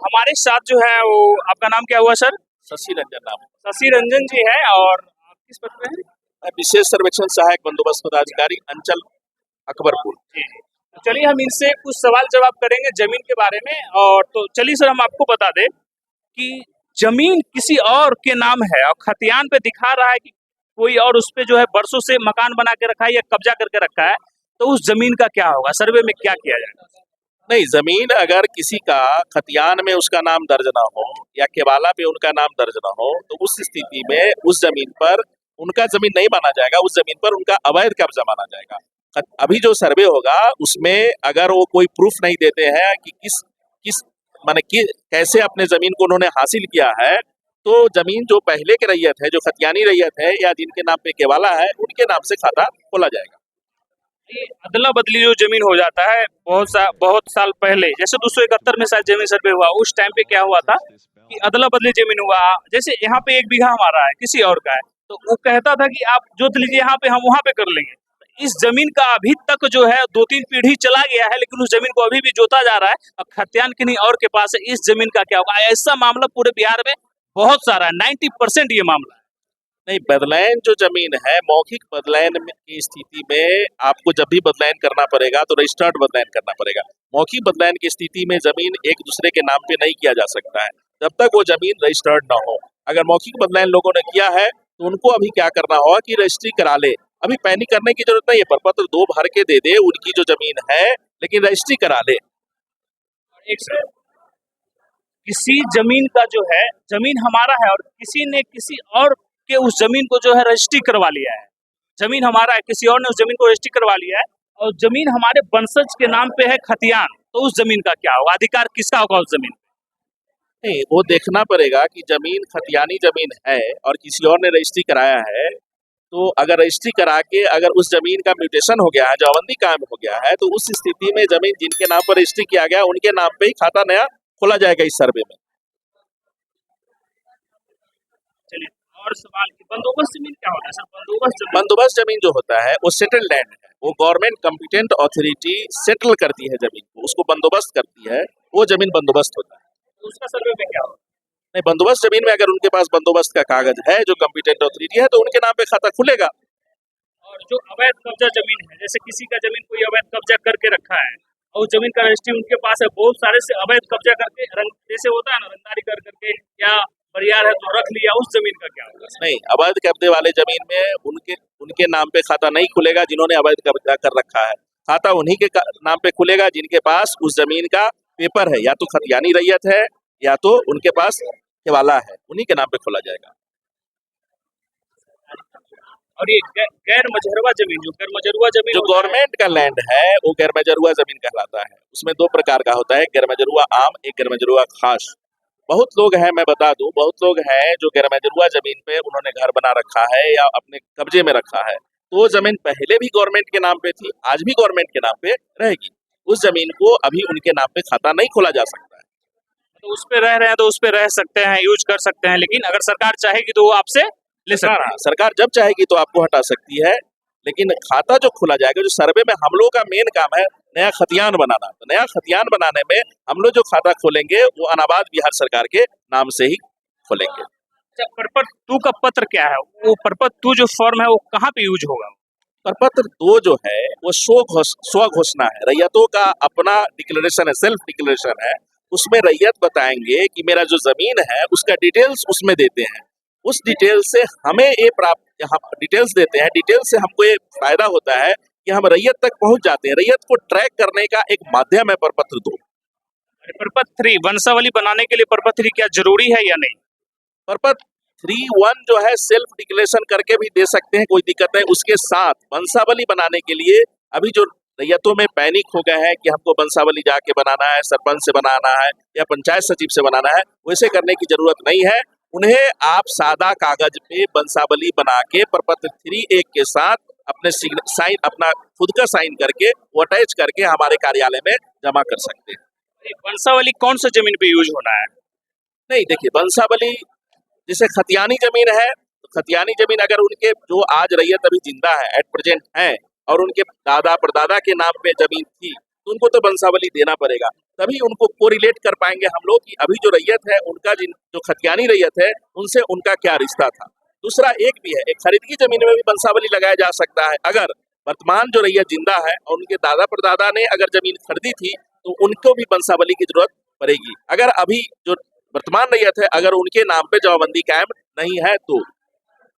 हमारे साथ जो है वो आपका नाम क्या हुआ सर? शशि रंजन नाम। शशि रंजन जी है और आप किस पद पे हैं? मैं विशेष सर्वेक्षण सहायक बंदोबस्त पदाधिकारी अंचल अकबरपुर। जी। तो चलिए हम इनसे कुछ सवाल जवाब करेंगे जमीन के बारे में। और तो चलिए सर हम आपको बता दें कि जमीन किसी और के नाम है और खतियान पे दिखा रहा है कि कोई और उस पे जो है बरसों से मकान बना के रखा है या कब्जा करके रखा है, तो उस जमीन का क्या होगा? सर्वे में क्या किया जाएगा? नहीं, जमीन अगर किसी का खतियान में उसका नाम दर्ज ना हो या केवाला पे उनका नाम दर्ज ना हो तो उस स्थिति में उस जमीन पर उनका जमीन नहीं माना जाएगा, उस जमीन पर उनका अवैध कब्जा माना जाएगा। अभी जो सर्वे होगा उसमें अगर वो कोई प्रूफ नहीं देते हैं कि किस किस माने कि कैसे अपने जमीन को उन्होंने हासिल किया है, तो जमीन जो पहले के रैयत है, जो खतियानी रैयत है या जिनके नाम पे केवाला है, उनके नाम से खाता खोला जाएगा। ये अदला बदली जो जमीन हो जाता है बहुत साल पहले, जैसे 271 में शायद जमीन सर्वे हुआ, उस टाइम पे क्या हुआ था कि अदला बदली जमीन हुआ। जैसे यहाँ पे 1 बीघा हमारा है, किसी और का है, तो वो कहता था कि आप जोत लीजिए यहाँ पे, हम वहाँ पे कर लेंगे। इस जमीन का अभी तक जो है 2-3 पीढ़ी चला गया है, लेकिन उस जमीन को अभी भी जोता जा रहा है और खतियान किन्हीं और के पास है। इस जमीन का क्या होगा? ऐसा मामला पूरे बिहार में बहुत सारा है, 90% ये मामला है। नहीं, बदलैन जो जमीन है, मौखिक बदलैन की स्थिति में आपको जब भी बदलैन करना पड़ेगा तो रजिस्टर्ड बदलैन करना पड़ेगा। मौखिक बदलैन की स्थिति में जमीन एक दूसरे के नाम पे नहीं किया जा सकता है जब तक वो जमीन रजिस्टर्ड ना हो। अगर मौखिक बदलैन लोगों ने किया है तो उनको अभी क्या करना होगा कि रजिस्ट्री करा ले। अभी पैनिक करने की जरूरत नहीं है, प्रपत्र 2 भर के दे दे उनकी जो जमीन है, लेकिन रजिस्ट्री करा ले। एक सर, किसी जमीन का जो है, जमीन हमारा है और किसी ने किसी और के उस जमीन को जो है रजिस्ट्री करवा लिया है। जमीन हमारा है, किसी और ने उस जमीन को रजिस्ट्री करवा लिया है और जमीन हमारे वंशज के नाम पे है खतियान, तो उस जमीन का क्या होगा? अधिकार किसका होगा उस जमीन? नहीं, वो देखना पड़ेगा कि जमीन खतियानी जमीन है और किसी और ने रजिस्ट्री कराया है, तो अगर रजिस्ट्री करा के अगर उस जमीन का म्यूटेशन हो गया है, जमाबंदी कायम हो गया है, तो उस स्थिति में जमीन जिनके नाम पर रजिस्ट्री किया गया उनके नाम पे ही खाता नया खोला जाएगा इस सर्वे में। चलिए और सवाल की बंदोबस्त जमीन क्या होता है सर? बंदोबस्त जमीन जो होता है वो सेटल लैंड है, वो गवर्नमेंट कॉम्पिटेंट अथॉरिटी सेटल करती है जमीन को, उसको बंदोबस्त करती है, वो जमीन बंदोबस्त होता है। तो उसका सर्वे में क्या होगा? नहीं, बंदोबस्त जमीन में अगर उनके पास बंदोबस्त का कागज है जो कॉम्पिटेंट अथॉरिटी है तो उनके नाम पे खाता खुलेगा। और जो अवैध कब्जा जमीन है, जैसे किसी का जमीन कोई अवैध कब्जा करके रखा है और जमीन का रजिस्ट्री उनके पास है, बहुत सारे से अवैध कब्जा करके जैसे होता है ना, रंगदारी कर करके या बरियार है तो रख लिया, उस जमीन का क्या होगा? नहीं, अवैध कब्जे वाले जमीन में उनके नाम पे खाता नहीं खुलेगा जिन्होंने अवैध कब्जा कर रखा है। खाता उन्हीं के नाम पे खुलेगा जिनके पास उस जमीन का पेपर है, या तो खतियानी रैयत है या तो उनके पास केवाला है, उन्हीं के नाम पे खोला जाएगा। और ये गैर मजहरवा जमीन, जो गैर मजरूआ जमीन, जो गवर्नमेंट का लैंड है वो गैर मजरूआ जमीन कहलाता है। उसमें 2 प्रकार का होता है, गैर मजरूआ आम, एक गैर मजरूआ खास। बहुत लोग हैं, मैं बता दूं, बहुत लोग हैं जो गैर मजरूआ जमीन पे उन्होंने घर बना रखा है या अपने कब्जे में रखा है, तो वो जमीन पहले भी गवर्नमेंट के नाम पे थी, आज भी गवर्नमेंट के नाम पे रहेगी। उस जमीन को अभी उनके नाम पे खाता नहीं खोला जा सकता है। तो उस पे रह रहे हैं तो उस पे रह सकते हैं, यूज कर सकते हैं, लेकिन अगर सरकार चाहेगी तो वो आपसे ले सकते हैं। सरकार जब चाहेगी तो आपको हटा सकती है, लेकिन खाता जो खोला जाएगा, जो सर्वे में हम लोगों का मेन काम है नया खतियान बनाना, तो नया खतियान बनाने में हम लोग जो खाता खोलेंगे वो अनाबाद बिहार सरकार के नाम से ही खोलेंगे। अच्छा, परपत्र 2 का पत्र क्या है? वो परपत्र 2 जो फॉर्म है वो कहाँ पे यूज होगा? प्रपत्र 2 जो है वो स्व घोषणा है, रैयतों का अपना डिक्लेरेशन है, सेल्फ डिक्लेरेशन है। उसमें रैयत बताएंगे कि मेरा जो जमीन है उसका डिटेल्स उसमें देते हैं। उस डिटेल से हमें ये प्राप्त, हम डिटेल्स देते हैं, डिटेल से हमको ये फायदा होता है कि हम रैयत तक पहुंच जाते हैं। रैयत को ट्रैक करने का एक माध्यम है प्रपत्र 2। परपत्र 3 वंशावली बनाने के लिए परपत्र 3 क्या जरूरी है या नहीं? प्रपत्र 3(1) जो है सेल्फ डिक्लेरेशन करके भी दे सकते हैं, कोई दिक्कत नहीं। उसके साथ वंशावली बनाने के लिए अभी जो रैयतों में पैनिक हो गए हैं कि हमको वंशावली जाके बनाना है, सरपंच से बनाना है या पंचायत सचिव से बनाना है, वैसे करने की जरूरत नहीं है। उन्हें आप सादा कागज पे वंशावली बना के प्रपत्र 3(1) के साथ अपने साइन, अपना खुद का साइन करके वो अटैच करके हमारे कार्यालय में जमा कर सकते हैं। वंशावली कौन सा जमीन पे यूज होना है? नहीं, देखिए, वंशावली जैसे खतियानी जमीन है, तो खतियानी जमीन अगर उनके जो आज रैयत अभी जिंदा है, एट प्रेजेंट है, और उनके दादा परदादा के नाम पे जमीन थी, तो उनको तो वंशावली देना पड़ेगा। तभी उनको कोरिलेट कर पाएंगे हम लोग कि अभी जो रैयत है उनका जो खतियानी रैयत है उनसे उनका क्या रिश्ता था। दूसरा एक भी है, एक खरीदगी जमीन में भी बंसावली लगाया जा सकता है। अगर वर्तमान जो रैयत जिंदा है और उनके दादा परदादा ने अगर जमीन खरीदी थी तो उनको भी बंसावली की जरूरत पड़ेगी। अगर अभी जो वर्तमान रैयत है अगर उनके नाम पे जमाबंदी कायम नहीं है तो